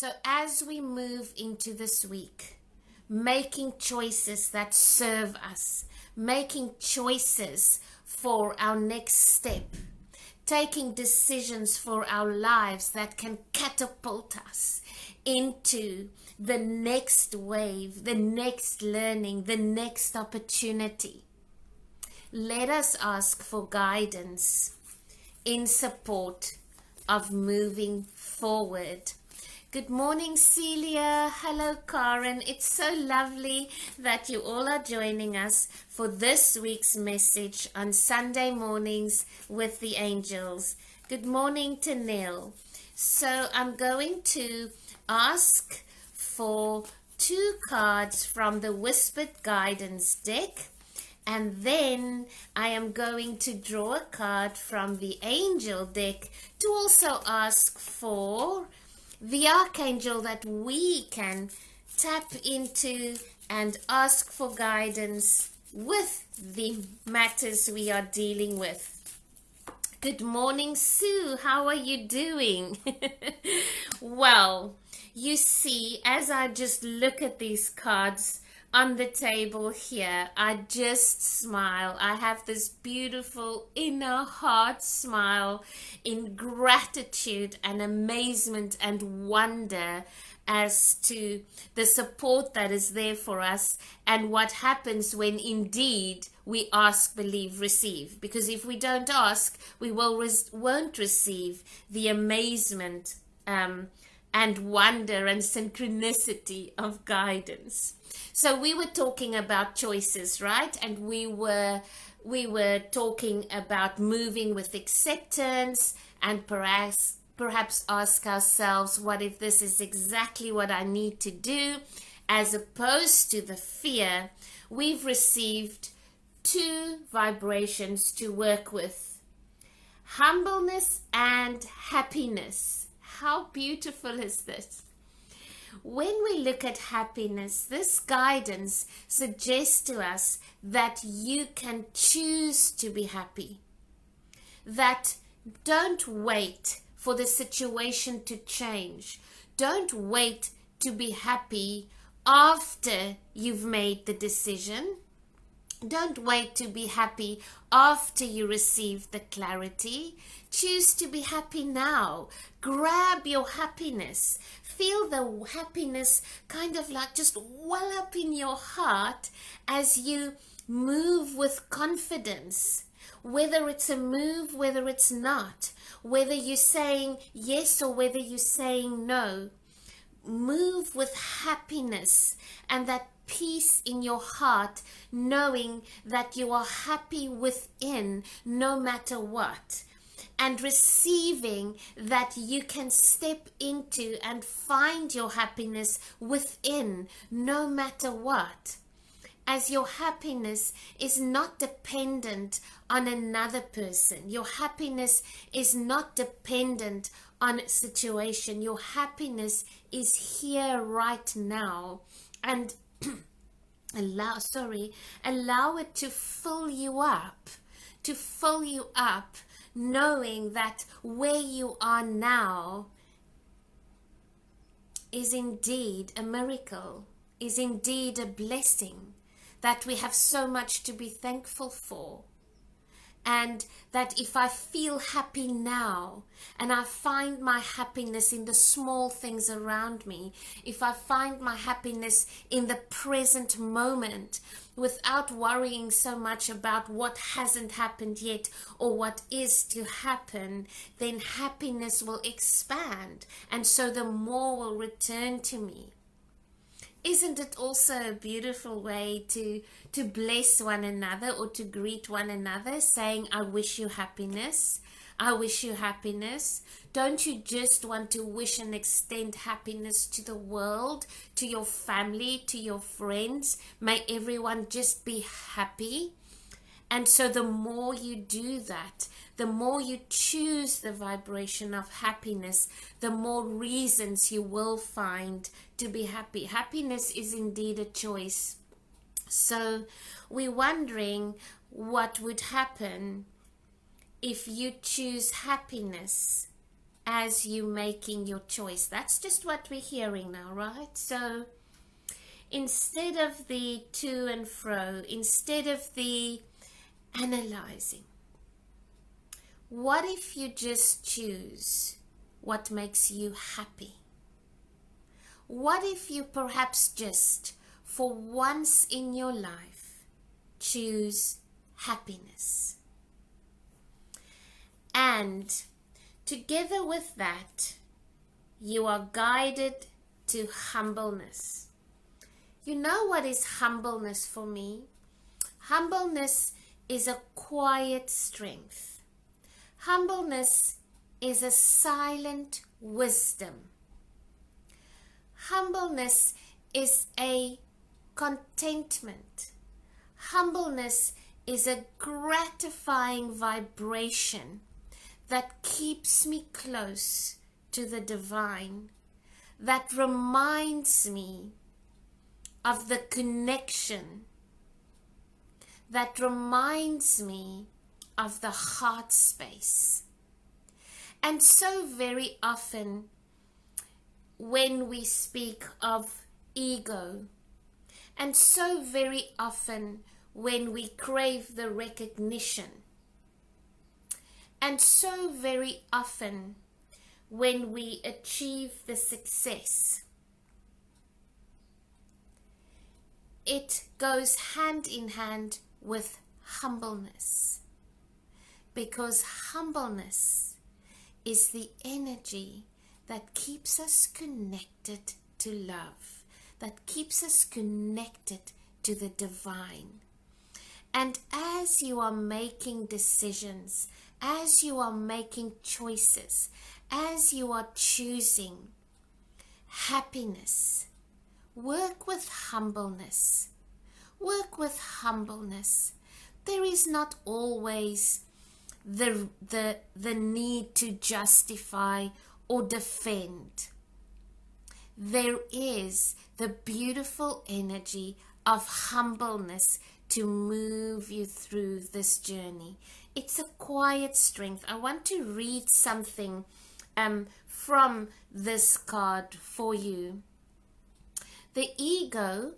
So as we move into this week, making choices that serve us, making choices for our next step, taking decisions for our lives that can catapult us into the next wave, the next learning, the next opportunity. Let us ask for guidance in support of moving forward. Good morning, Celia. Hello, Karen. It's so lovely that you all are joining us for this week's message on Sunday mornings with the angels. Good morning to Neil. So I'm going to ask for 2 cards from the Whispered Guidance deck. And then I am going to draw a card from the Angel deck to also ask for the Archangel that we can tap into and ask for guidance with the matters we are dealing with. Good morning, Sue. How are you doing? Well, you see, as I just look at these cards on the table here, I just smile. I have this beautiful inner heart smile in gratitude and amazement and wonder as to the support that is there for us and what happens when indeed we ask, believe, receive. Because if we don't ask, we won't receive the amazement and wonder and synchronicity of guidance. So we were talking about choices, right? And we were talking about moving with acceptance and perhaps ask ourselves, what if this is exactly what I need to do? As opposed to the fear, we've received 2 vibrations to work with: humbleness and happiness. How beautiful is this? When we look at happiness, this guidance suggests to us that you can choose to be happy. That don't wait for the situation to change. Don't wait to be happy after you've made the decision. Don't wait to be happy after you receive the clarity. Choose to be happy now. Grab your happiness. Feel the happiness kind of like just well up in your heart as you move with confidence. Whether it's a move, whether it's not, whether you're saying yes or whether you're saying no, move with happiness and that peace in your heart, knowing that you are happy within no matter what, and receiving that you can step into and find your happiness within no matter what, as your happiness is not dependent on another person. Your happiness is not dependent on a situation. Your happiness is here right now, and allow it to fill you up, knowing that where you are now is indeed a miracle, is indeed a blessing, that we have so much to be thankful for. And that if I feel happy now and I find my happiness in the small things around me, if I find my happiness in the present moment without worrying so much about what hasn't happened yet or what is to happen, then happiness will expand, and so the more will return to me. Isn't it also a beautiful way to bless one another or to greet one another, saying, I wish you happiness, I wish you happiness? Don't you just want to wish and extend happiness to the world, to your family, to your friends? May everyone just be happy. And so the more you do that, the more you choose the vibration of happiness, the more reasons you will find to be happy. Happiness is indeed a choice. So we're wondering what would happen if you choose happiness as you making your choice. That's just what we're hearing now, right? So instead of the to and fro, instead of the analyzing, what if you just choose what makes you happy? What if you perhaps just, for once in your life, choose happiness? And together with that, you are guided to humbleness. You know what is humbleness for me? Humbleness is a quiet strength. Humbleness is a silent wisdom. Humbleness is a contentment. Humbleness is a gratifying vibration that keeps me close to the divine, that reminds me of the connection, that reminds me of the heart space. And so very often when we speak of ego, and so very often when we crave the recognition, and so very often when we achieve the success, it goes hand in hand with humbleness, because humbleness is the energy that keeps us connected to love, that keeps us connected to the divine. And as you are making decisions, as you are making choices, as you are choosing happiness, work with humbleness. Work with humbleness. There is not always the need to justify or defend. There is the beautiful energy of humbleness to move you through this journey. It's a quiet strength. I want to read something from this card for you. The ego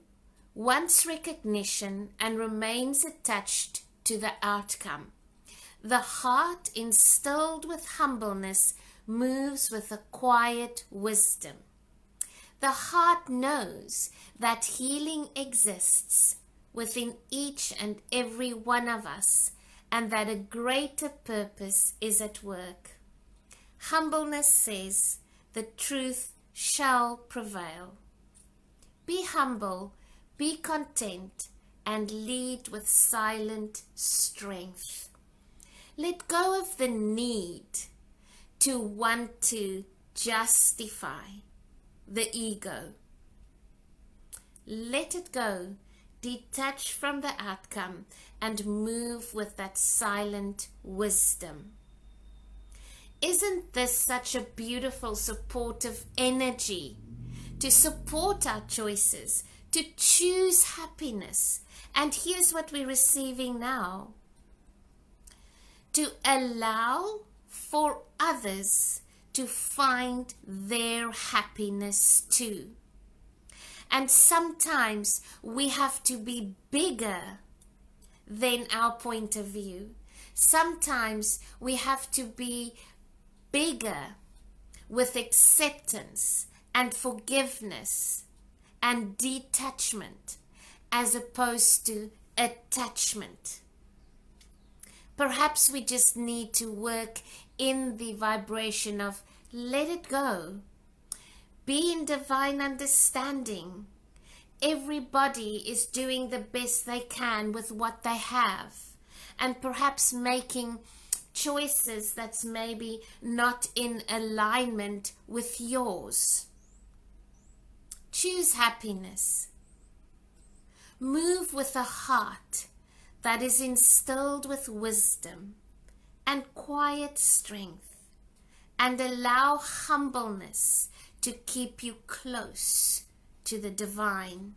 wants recognition and remains attached to the outcome. The heart, instilled with humbleness, moves with a quiet wisdom. The heart knows that healing exists within each and every one of us, and that a greater purpose is at work. Humbleness says, the truth shall prevail. Be humble, be content, and lead with silent strength. Let go of the need to want to justify the ego. Let it go. Detach from the outcome and move with that silent wisdom. Isn't this such a beautiful, supportive energy to support our choices, to choose happiness? And here's what we're receiving now. To allow for others to find their happiness too. And sometimes we have to be bigger than our point of view. Sometimes we have to be bigger with acceptance and forgiveness and detachment as opposed to attachment. Perhaps we just need to work in the vibration of let it go. Be in divine understanding. Everybody is doing the best they can with what they have, and perhaps making choices that's maybe not in alignment with yours. Choose happiness. Move with a heart that is instilled with wisdom and quiet strength, and allow humbleness to keep you close to the divine.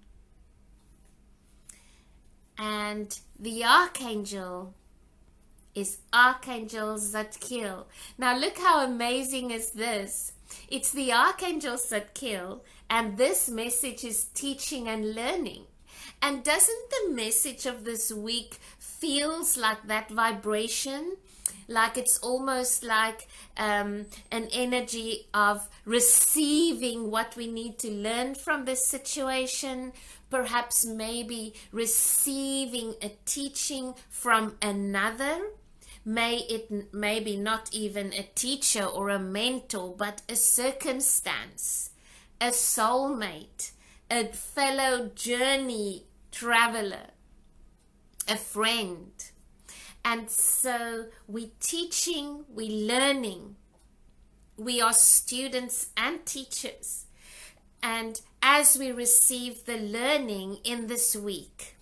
And the Archangel is Archangel Zadkiel. Now look how amazing is this. It's the Archangel Zadkiel, and this message is teaching and learning. And doesn't the message of this week feels like that vibration? Like it's almost like an energy of receiving what we need to learn from this situation, perhaps maybe receiving a teaching from another. Maybe not even a teacher or a mentor, but a circumstance, a soulmate, a fellow journey traveler, a friend. And so we're teaching, we're learning. We are students and teachers. And as we receive the learning in this week,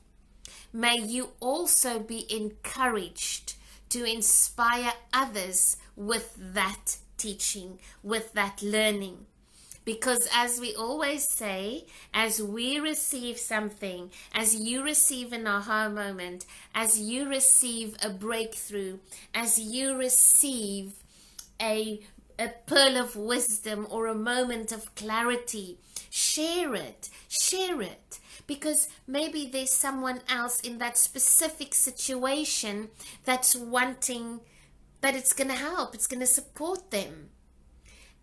may you also be encouraged to inspire others with that teaching, with that learning. Because as we always say, as we receive something, as you receive an aha moment, as you receive a breakthrough, as you receive a pearl of wisdom or a moment of clarity, share it. Because maybe there's someone else in that specific situation that's wanting, that it's going to help, it's going to support them.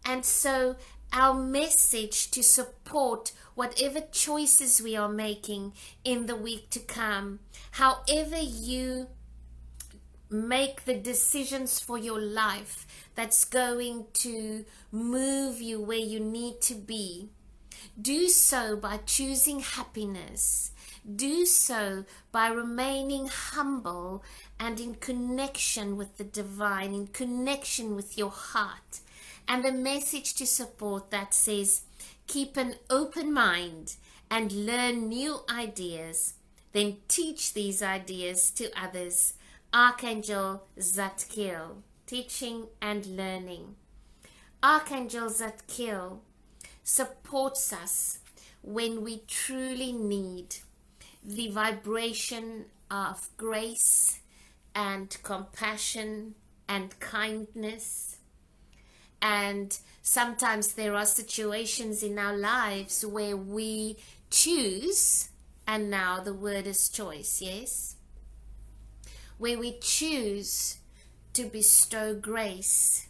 And so our message to support whatever choices we are making in the week to come, however you make the decisions for your life that's going to move you where you need to be, do so by choosing happiness. Do so by remaining humble and in connection with the divine, in connection with your heart. And the message to support that says, keep an open mind and learn new ideas, then teach these ideas to others. Archangel Zadkiel, teaching and learning. Archangel Zadkiel supports us when we truly need the vibration of grace and compassion and kindness. And sometimes there are situations in our lives where we choose, and now the word is choice, yes? Where we choose to bestow grace,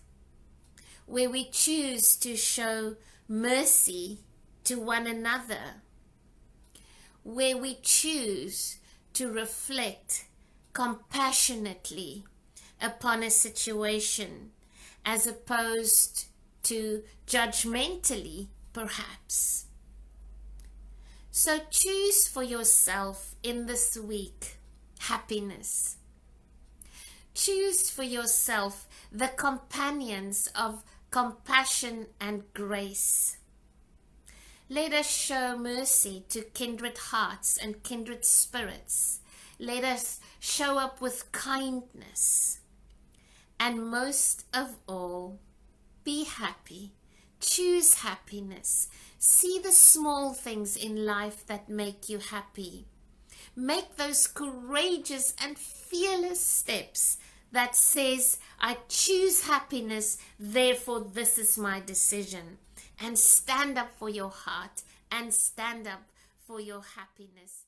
where we choose to show mercy to one another, where we choose to reflect compassionately upon a situation as opposed to judgmentally, perhaps. So choose for yourself in this week happiness. Choose for yourself the companions of compassion and grace. Let us show mercy to kindred hearts and kindred spirits. Let us show up with kindness. And most of all, be happy. Choose happiness. See the small things in life that make you happy. Make those courageous and fearless steps that says, I choose happiness, therefore this is my decision. And stand up for your heart and stand up for your happiness.